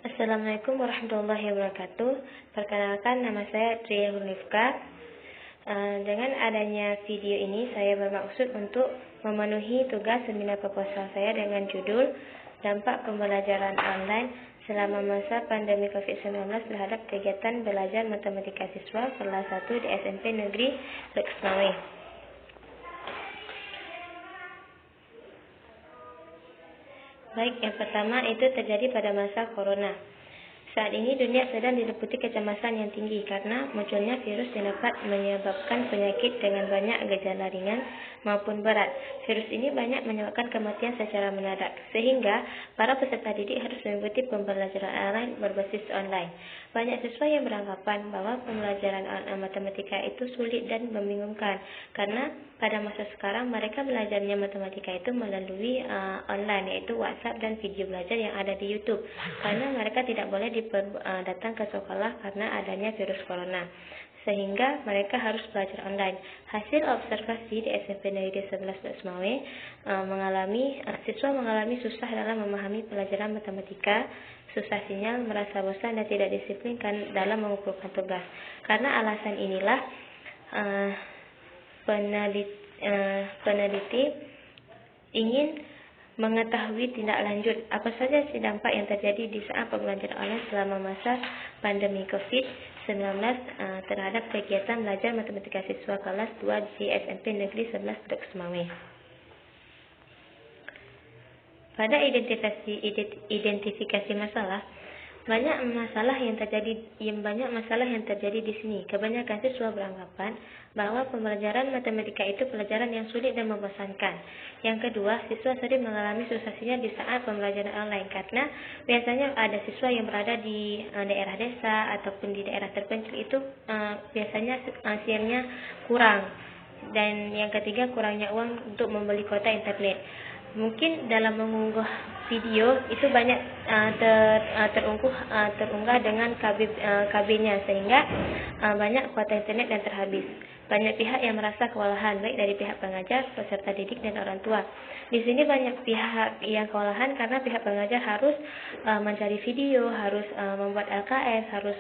Assalamualaikum warahmatullahi wabarakatuh. Perkenalkan, nama saya Tria Hunifka. Dengan adanya video ini, saya bermaksud untuk memenuhi tugas seminar proposal saya dengan judul Dampak Pembelajaran Online selama masa pandemi COVID-19 terhadap kegiatan belajar matematika siswa kelas 1 di SMP Negeri Leksmawe. Baik, yang pertama itu terjadi pada masa corona. Saat ini dunia sedang diliputi kecemasan yang tinggi karena munculnya virus yang dapat menyebabkan penyakit dengan banyak gejala ringan maupun berat. Virus ini banyak menyebabkan kematian secara mendadak, sehingga para peserta didik harus mengikuti pembelajaran online berbasis online. Banyak siswa yang beranggapan bahwa pembelajaran matematika itu sulit dan membingungkan, karena pada masa sekarang mereka belajarnya matematika itu melalui online, yaitu WhatsApp dan video belajar yang ada di YouTube, karena mereka tidak boleh datang ke sekolah karena adanya virus corona, sehingga mereka harus belajar online. Hasil observasi di SMP Negeri 11 Leksmawe siswa mengalami susah dalam memahami pelajaran matematika, susah sinyal, merasa bosan dan tidak disiplin dalam mengumpulkan tugas. Karena alasan inilah peneliti ingin mengetahui tindak lanjut apa saja dampak yang terjadi di saat pembelajaran online selama masa pandemi COVID-19 terhadap kegiatan belajar matematika siswa kelas 2 di SMP Negeri 11 Leksmawe. Pada identifikasi masalah, banyak masalah yang terjadi di sini. Kebanyakan siswa beranggapan bahwa pembelajaran matematika itu pelajaran yang sulit dan membosankan. Yang kedua, siswa sering mengalami susah sinyal di saat pembelajaran online karena biasanya ada siswa yang berada di daerah desa ataupun di daerah terpencil itu biasanya sinyalnya kurang. Dan yang ketiga, kurangnya uang untuk membeli kuota internet. Mungkin dalam mengunggah video itu banyak terunggah dengan KB-nya, sehingga banyak kuota internet yang terhabis. Banyak pihak yang merasa kewalahan, baik dari pihak pengajar, peserta didik, dan orang tua. Di sini banyak pihak yang kewalahan karena pihak pengajar harus mencari video, harus membuat LKS, harus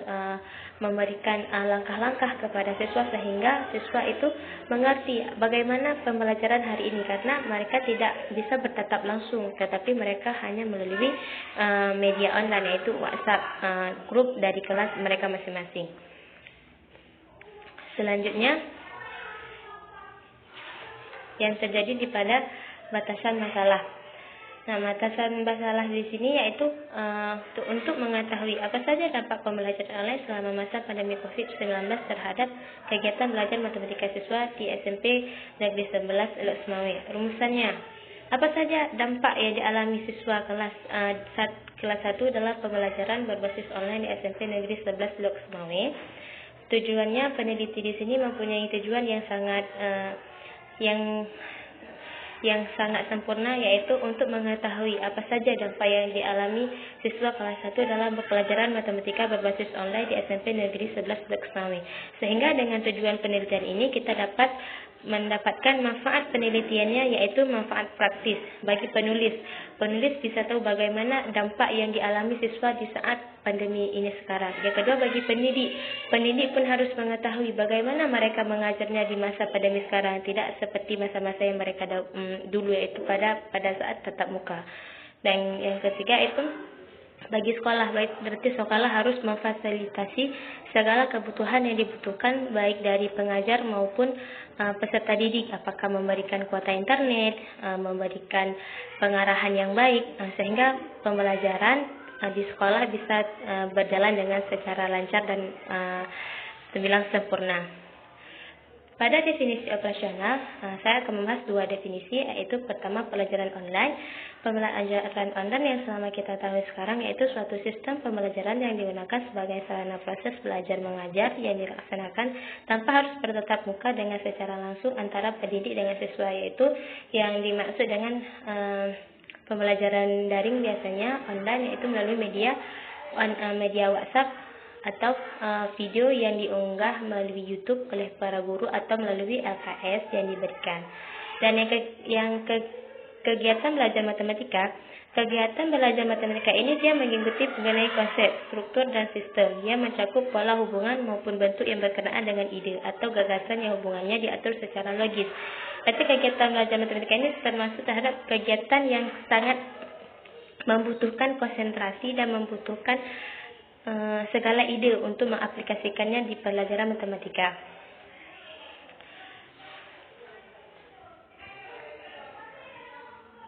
memberikan langkah-langkah kepada siswa sehingga siswa itu mengerti bagaimana pembelajaran hari ini, karena mereka tidak bisa bertatap langsung, tetapi mereka hanya melalui media online, yaitu WhatsApp grup dari kelas mereka masing-masing. Selanjutnya, yang terjadi pada batasan masalah. Nah, batasan masalah di sini yaitu untuk mengetahui apa saja dampak pembelajaran online selama masa pandemi COVID-19 terhadap kegiatan belajar matematika siswa di SMP Negeri 11 Leksmawe. Rumusannya, apa saja dampak yang dialami siswa kelas 1 dalam pembelajaran berbasis online di SMP Negeri 11 Leksmawe? Tujuannya, peneliti di sini mempunyai tujuan yang sangat sempurna, yaitu untuk mengetahui apa saja dampak yang dialami siswa kelas 1 dalam pembelajaran matematika berbasis online di SMP Negeri 11 Leksmawe. Sehingga dengan tujuan penelitian ini kita dapat mendapatkan manfaat penelitiannya, yaitu manfaat praktis bagi penulis. Penulis bisa tahu bagaimana dampak yang dialami siswa di saat pandemi ini sekarang. Yang kedua, bagi pendidik pun harus mengetahui bagaimana mereka mengajarnya di masa pandemi sekarang, tidak seperti masa-masa yang mereka dulu, yaitu pada saat tatap muka. Dan yang ketiga itu bagi sekolah, berarti sekolah harus memfasilitasi segala kebutuhan yang dibutuhkan baik dari pengajar maupun peserta didik, apakah memberikan kuota internet, memberikan pengarahan yang baik, sehingga pembelajaran di sekolah bisa berjalan dengan secara lancar dan terbilang sempurna. Pada definisi operasional, saya akan membahas dua definisi, yaitu pertama, pembelajaran online. Pembelajaran online yang selama kita tahu sekarang yaitu suatu sistem pembelajaran yang digunakan sebagai sarana proses belajar mengajar yang dilaksanakan tanpa harus bertatap muka dengan secara langsung antara pendidik dengan siswa, yaitu yang dimaksud dengan pembelajaran daring biasanya online, yaitu melalui media WhatsApp atau video yang diunggah melalui YouTube oleh para guru atau melalui LKS yang diberikan. Dan kegiatan belajar matematika Kegiatan belajar matematika ini dia mengikuti mengenai konsep, struktur, dan sistem. Ia mencakup pola hubungan maupun bentuk yang berkenaan dengan ide atau gagasan yang hubungannya diatur secara logis. Berarti kegiatan belajar matematika ini termasuk terhadap kegiatan yang sangat membutuhkan konsentrasi dan membutuhkan segala ide untuk mengaplikasikannya di pelajaran matematika.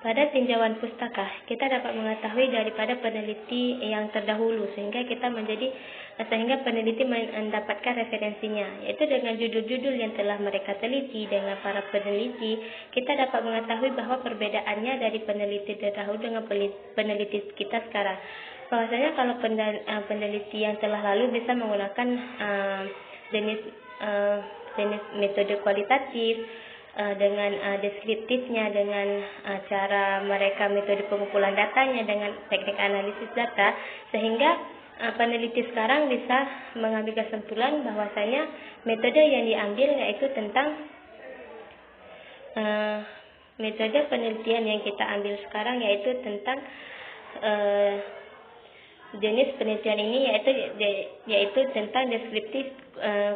Pada tinjauan pustaka, kita dapat mengetahui daripada peneliti yang terdahulu sehingga peneliti mendapatkan referensinya, yaitu dengan judul-judul yang telah mereka teliti dengan para peneliti, kita dapat mengetahui bahwa perbedaannya dari peneliti terdahulu dengan peneliti kita sekarang. Bahwasanya kalau peneliti yang telah lalu bisa menggunakan jenis metode kualitatif, dengan deskriptifnya, dengan cara mereka metode pengumpulan datanya, dengan teknik analisis data, sehingga peneliti sekarang bisa mengambil kesimpulan bahwasanya metode yang diambil yaitu tentang metode penelitian yang kita ambil sekarang yaitu tentang jenis penelitian ini yaitu tentang deskriptif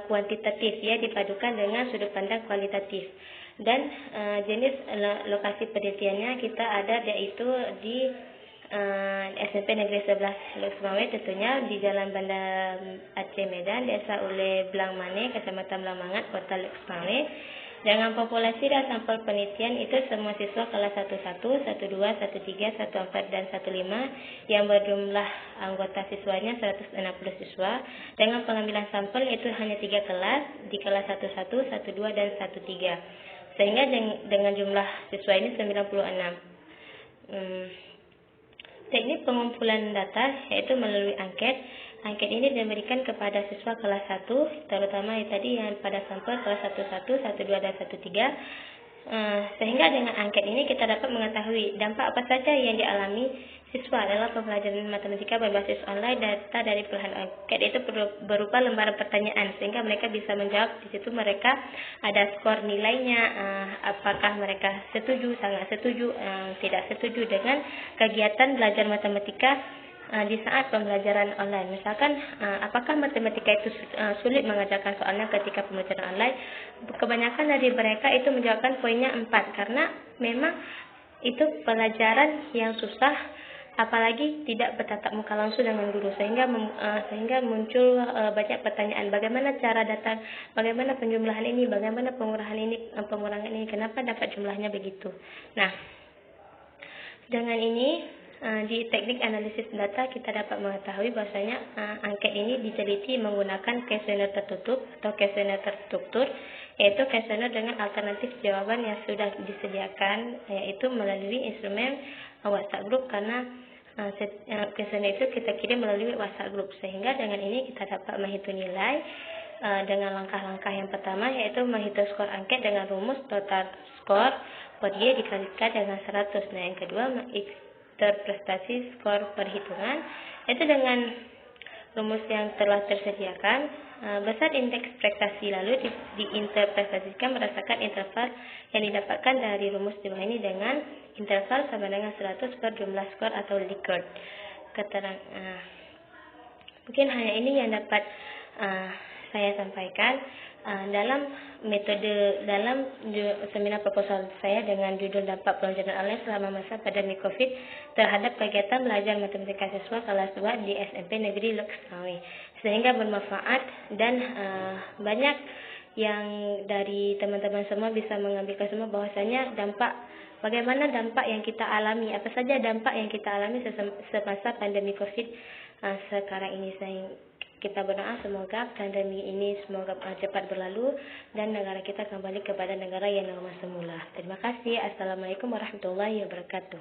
kuantitatif, ya, dipadukan dengan sudut pandang kualitatif. Dan jenis lokasi penelitiannya kita ada yaitu di SMP Negeri 11 Luxmawe, tentunya di Jalan Banda Aceh Medan, Desa Ule Blangmane, Kecamatan Blambangat, Kota Luxmawe. Dengan populasi dan sampel penelitian itu semua siswa kelas 11, 12, 13, 14, dan 15 yang berjumlah anggota siswanya 160 siswa. Dengan pengambilan sampel itu hanya 3 kelas, di kelas 11, 12, dan 13. Sehingga dengan jumlah siswa ini 96. Teknik pengumpulan data yaitu melalui angket. Angket ini diberikan kepada siswa kelas 1, terutama tadi yang pada sampel kelas 11, 12, dan 13. Sehingga dengan angket ini kita dapat mengetahui dampak apa saja yang dialami siswa dalam pembelajaran matematika berbasis online. Data dari pilihan angket itu berupa lembaran pertanyaan, sehingga mereka bisa menjawab. Di situ mereka ada skor nilainya, apakah mereka setuju, sangat setuju, tidak setuju dengan kegiatan belajar matematika di saat pembelajaran online. Misalkan apakah matematika itu sulit mengajarkan soalnya ketika pembelajaran online. Kebanyakan dari mereka itu menjawabkan poinnya 4, karena memang itu pelajaran yang susah, apalagi tidak bertatap muka langsung dengan guru, sehingga muncul banyak pertanyaan, bagaimana cara datang, bagaimana penjumlahan ini, bagaimana pengurangan ini, kenapa dapat jumlahnya begitu. Nah, dengan ini di teknik analisis data kita dapat mengetahui bahwasanya angket ini diteliti menggunakan kuesioner tertutup atau kuesioner terstruktur, yaitu kuesioner dengan alternatif jawaban yang sudah disediakan, yaitu melalui instrumen WhatsApp group, karena kuesioner itu kita kirim melalui WhatsApp group. Sehingga dengan ini kita dapat menghitung nilai dengan langkah-langkah yang pertama, yaitu menghitung skor angket dengan rumus total skor per Y dikalikan dengan 100. Nah, yang kedua interpretasi skor perhitungan, itu dengan rumus yang telah tersediakan. Besar indeks prestasi lalu diinterpretasikan berdasarkan interval yang didapatkan dari rumus di bawah ini dengan interval sama dengan 100 per jumlah skor atau Likert. Mungkin hanya ini yang dapat saya sampaikan dalam seminar proposal saya dengan judul dampak pembelajaran online selama masa pandemi COVID terhadap kegiatan belajar matematika siswa kelas 2 di SMP Negeri Luxmawe, sehingga bermanfaat dan banyak yang dari teman-teman semua bisa mengambil kesimpulan bahwasanya bagaimana dampak yang kita alami, apa saja dampak yang kita alami semasa pandemi COVID sekarang ini. Kita berdoa semoga pandemi ini cepat berlalu dan negara kita kembali kepada negara yang normal semula. Terima kasih. Assalamualaikum warahmatullahi wabarakatuh.